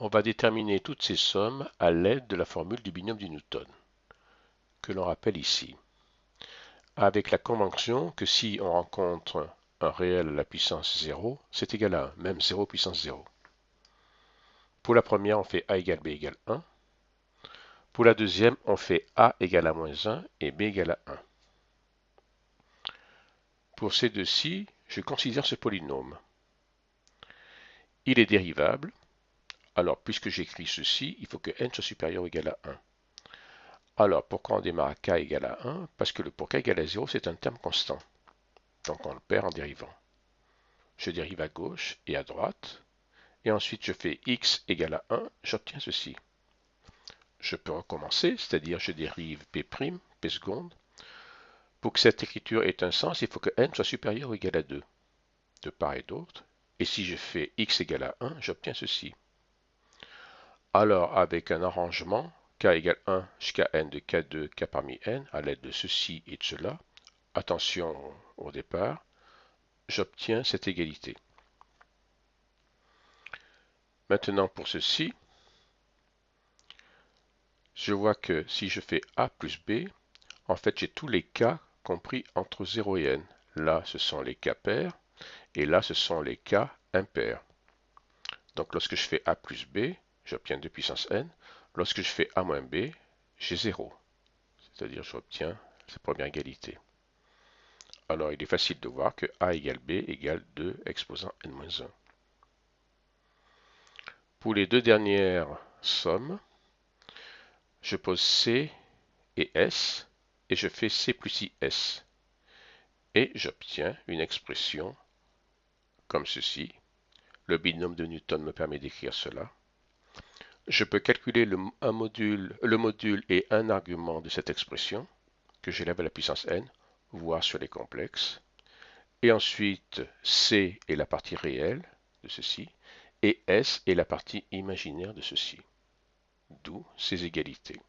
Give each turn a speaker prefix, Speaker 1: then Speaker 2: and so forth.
Speaker 1: On va déterminer toutes ces sommes à l'aide de la formule du binôme de Newton, que l'on rappelle ici, avec la convention que si on rencontre un réel à la puissance 0, c'est égal à 1, même 0 puissance 0. Pour la première, on fait a égale b égale 1. Pour la deuxième, on fait a égale à moins 1 et b égale à 1. Pour ces deux-ci, je considère ce polynôme. Il est dérivable. Alors, puisque j'écris ceci, il faut que n soit supérieur ou égal à 1. Alors, pourquoi on démarre à k égale à 1? Parce que pour k égale à 0, c'est un terme constant. Donc, on le perd en dérivant. Je dérive à gauche et à droite. Et ensuite, je fais x égale à 1. J'obtiens ceci. Je peux recommencer, c'est-à-dire je dérive p', p seconde. Pour que cette écriture ait un sens, il faut que n soit supérieur ou égal à 2, de part et d'autre. Et si je fais x égale à 1, j'obtiens ceci. Alors, avec un arrangement, k égale 1 jusqu'à n de k2, k parmi n, à l'aide de ceci et de cela, attention au départ, j'obtiens cette égalité. Maintenant, pour ceci, je vois que si je fais a plus b, en fait, j'ai tous les k compris entre 0 et n. Là, ce sont les k pairs, et là, ce sont les k impairs. Donc, lorsque je fais a plus b, j'obtiens 2 puissance n. Lorsque je fais a moins b, j'ai 0. C'est-à-dire, j'obtiens cette première égalité. Alors, il est facile de voir que a égale b égale 2 exposant n-1. Pour les deux dernières sommes, je pose c et s, et je fais c plus is. Et j'obtiens une expression comme ceci. Le binôme de Newton me permet d'écrire cela. Je peux calculer le module et un argument de cette expression, que j'élève à la puissance n, voire sur les complexes. Et ensuite, c est la partie réelle de ceci, et s est la partie imaginaire de ceci. D'où ces égalités.